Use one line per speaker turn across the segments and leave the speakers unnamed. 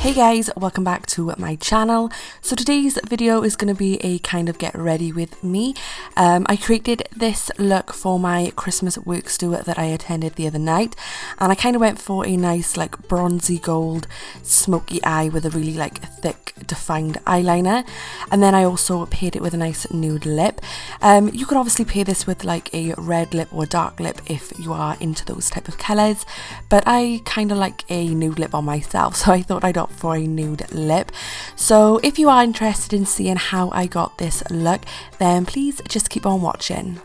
Hey guys, welcome back to my channel. So today's video is going to be a kind of get ready with me. I created this look for my Christmas works do that I attended the other night, and I kind of went for a nice like bronzy gold smoky eye with a really like thick defined eyeliner, and then I also paired it with a nice nude lip. You could obviously pair this with like a red lip or a dark lip if you are into those type of colours, but I kind of like a nude lip on myself, so I thought I'd opt for a nude lip. So if you are interested in seeing how I got this look, then please just keep on watching.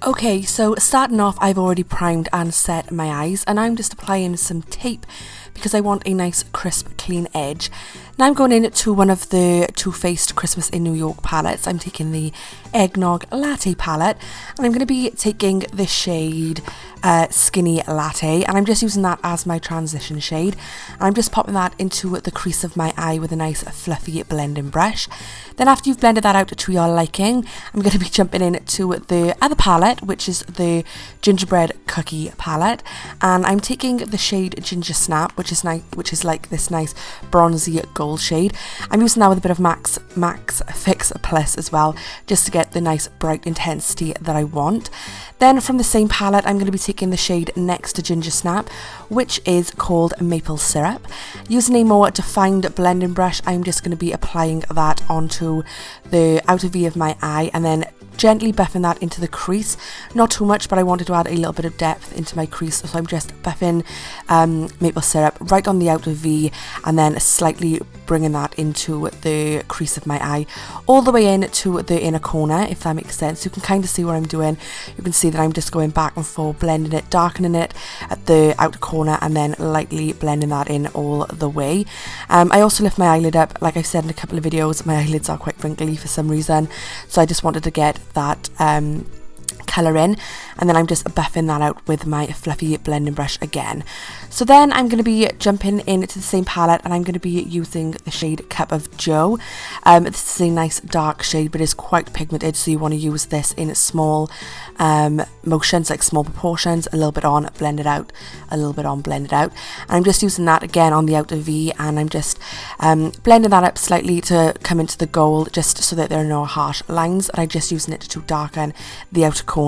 Okay, so starting off, I've already primed and set my eyes, and I'm just applying some tape because I want a nice crisp clean edge. Now I'm going into one of the Too Faced Christmas in New York palettes. I'm taking the Eggnog Latte palette, and I'm going to be taking the shade Skinny Latte, and I'm just using that as my transition shade, and I'm just popping that into the crease of my eye with a nice fluffy blending brush. Then after you've blended that out to your liking, I'm going to be jumping into the other palette, which is the Gingerbread Cookie palette, and I'm taking the shade Gingersnap, which is like this nice bronzy gold shade. I'm using that with a bit of Max Fix Plus as well, just to get the nice bright intensity that I want. Then from the same palette, I'm going to be taking the shade next to Gingersnap, which is called Maple Syrup. Using a more defined blending brush, I'm just going to be applying that onto the outer V of my eye, and then gently buffing that into the crease. Not too much, but I wanted to add a little bit of depth into my crease, so I'm just buffing maple syrup right on the outer V, and then slightly bringing that into the crease of my eye, all the way in to the inner corner, if that makes sense. You can kind of see what I'm doing. You can see that I'm just going back and forth, blending it, darkening it at the outer corner, and then lightly blending that in all the way. I also lift my eyelid up. Like I've said in a couple of videos, my eyelids are quite wrinkly for some reason, so I just wanted to get that colour in, and then I'm just buffing that out with my fluffy blending brush again. So then I'm going to be jumping into the same palette, and I'm going to be using the shade Cup of Joe. This is a nice dark shade, but it's quite pigmented, so you want to use this in small motions, like small proportions, a little bit on, blend it out, a little bit on, blend it out. And I'm just using that again on the outer V, and I'm just blending that up slightly to come into the gold, just so that there are no harsh lines, and I'm just using it to darken the outer corner.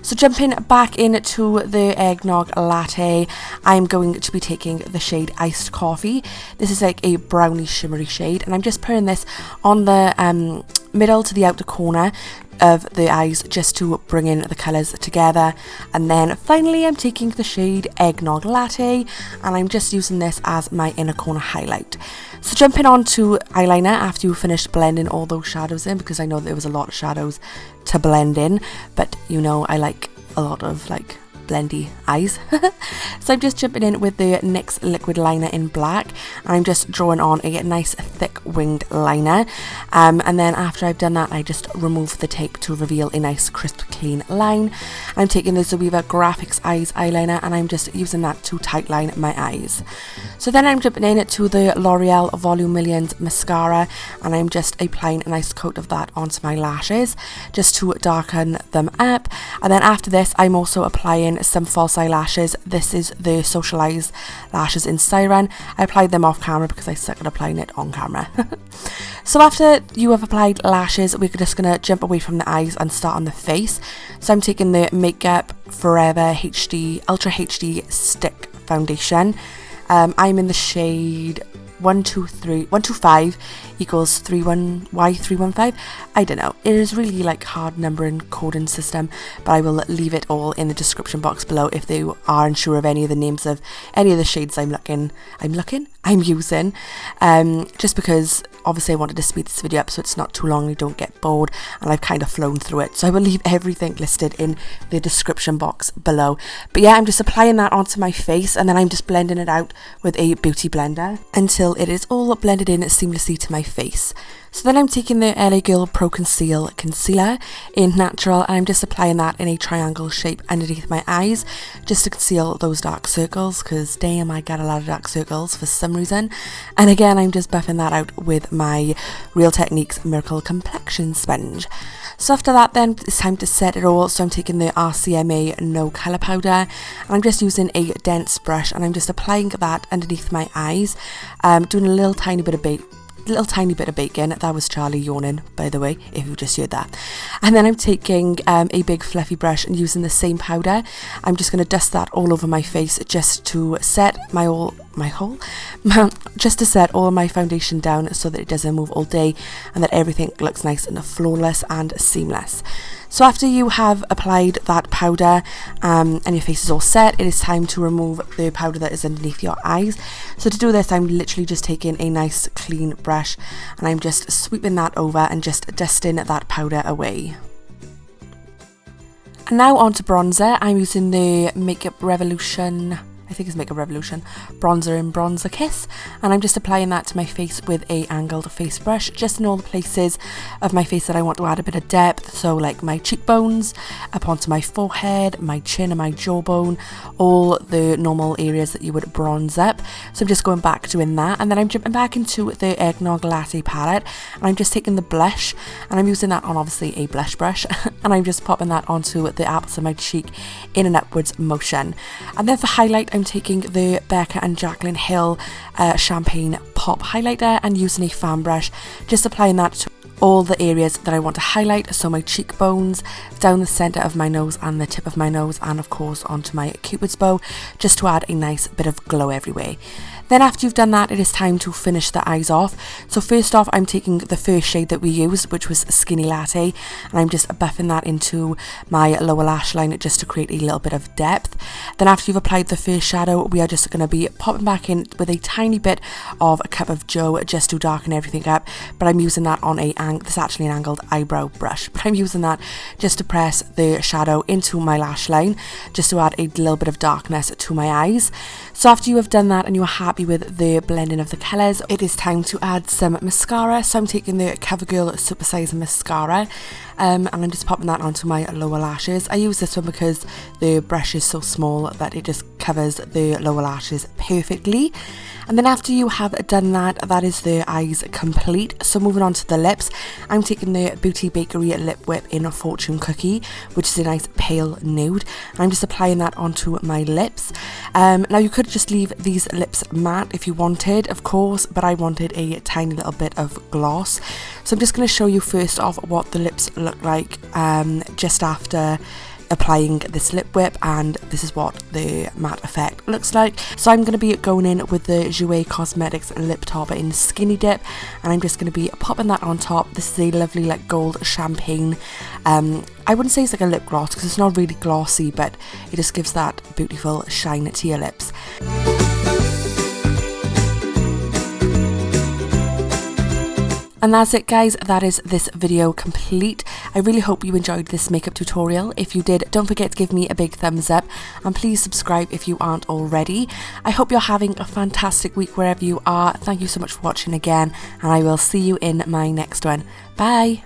So jumping back into the Eggnog Latte, I'm going to be taking the shade Iced Coffee. This is like a browny shimmery shade, and I'm just putting this on the middle to the outer corner of the eyes, just to bring in the colours together. And then finally I'm taking the shade Eggnog Latte, and I'm just using this as my inner corner highlight. So jumping on to eyeliner after you finished blending all those shadows in, because I know there was a lot of shadows to blend in, but you know I like a lot of like blendy eyes. So I'm just jumping in with the NYX liquid liner in black, and I'm just drawing on a nice thick winged liner, and then after I've done that, I just remove the tape to reveal a nice crisp clean line. I'm taking the Zoeva Graphix eyes eyeliner, and I'm just using that to tightline my eyes. So then I'm jumping in to the Loreal Volume Millions mascara, and I'm just applying a nice coat of that onto my lashes just to darken them up. And then after this, I'm also applying some false eyelashes. This is the Socialized lashes in SIREN. I applied them off camera because I suck at applying it on camera. So after you have applied lashes, we're just going to jump away from the eyes and start on the face. So I'm taking the Makeup Forever HD Ultra HD Stick Foundation. I'm in the shade 125 equals Y315. I don't know, it is really like hard numbering coding system, but I will leave it all in the description box below if they are unsure of any of the names of any of the shades I'm using, just because obviously I wanted to speed this video up so it's not too long, you don't get bored, and I've kind of flown through it, so I will leave everything listed in the description box below. But yeah, I'm just applying that onto my face, and then I'm just blending it out with a beauty blender until it is all blended in seamlessly to my face. So then I'm taking the LA Girl Pro Conceal Concealer in Natural, and I'm just applying that in a triangle shape underneath my eyes just to conceal those dark circles, because damn, I get a lot of dark circles for some reason. And again, I'm just buffing that out with my Real Techniques Miracle Complexion Sponge. So after that then, it's time to set it all. So I'm taking the RCMA No Colour Powder, and I'm just using a dense brush, and I'm just applying that underneath my eyes, doing a little tiny bit of baking. That was Charlie yawning, by the way, if you just heard that. And then I'm taking a big fluffy brush and using the same powder. I'm just going to dust that all over my face just to set just to set all of my foundation down so that it doesn't move all day and that everything looks nice and flawless and seamless. So after you have applied that powder and your face is all set, it is time to remove the powder that is underneath your eyes. So to do this, I'm literally just taking a nice clean brush and I'm just sweeping that over and just dusting that powder away. And now on to bronzer. I'm using the Makeup Revolution, I think it's Makeup Revolution Bronzer in Bronzer Kiss, and I'm just applying that to my face with a angled face brush, just in all the places of my face that I want to add a bit of depth. So like my cheekbones, up onto my forehead, my chin and my jawbone, all the normal areas that you would bronze up. So I'm just going back doing that, and then I'm jumping back into the Eggnog Latte palette, and I'm just taking the blush, and I'm using that on obviously a blush brush, and I'm just popping that onto the apples of my cheek in an upwards motion. And then for highlight, I'm taking the Becca and Jaclyn Hill Champagne Pop Highlighter and using a fan brush, just applying that to all the areas that I want to highlight. So my cheekbones, down the centre of my nose and the tip of my nose, and of course onto my cupid's bow, just to add a nice bit of glow everywhere. Then after you've done that, it is time to finish the eyes off. So first off, I'm taking the first shade that we used, which was Skinny Latte, and I'm just buffing that into my lower lash line just to create a little bit of depth. Then after you've applied the first shadow, we are just going to be popping back in with a tiny bit of a cup of Joe just to darken everything up, but I'm using that on this is actually an angled eyebrow brush, but I'm using that just to press the shadow into my lash line, just to add a little bit of darkness to my eyes. So after you have done that and you are happy with the blending of the colours, it is time to add some mascara. So I'm taking the Covergirl Supersizer mascara, and I'm just popping that onto my lower lashes. I use this one because the brush is so small that it just covers the lower lashes perfectly. And then after you have done that, that is the eyes complete. So moving on to the lips, I'm taking the Beauty Bakerie Lip Whip in a Fortune Cookie, which is a nice pale nude, and I'm just applying that onto my lips. Now you could just leave these lips matte if you wanted, of course, but I wanted a tiny little bit of gloss. So I'm just going to show you first off what the lips look like just after applying this lip whip, and this is what the matte effect looks like. So I'm going to be going in with the Jouer Cosmetics lip topper in Skinny Dip, and I'm just going to be popping that on top. This is a lovely like gold champagne. I wouldn't say it's like a lip gloss because it's not really glossy, but it just gives that beautiful shine to your lips. And that's it guys, that is this video complete. I really hope you enjoyed this makeup tutorial. If you did, don't forget to give me a big thumbs up and please subscribe if you aren't already. I hope you're having a fantastic week wherever you are. Thank you so much for watching again, and I will see you in my next one. Bye!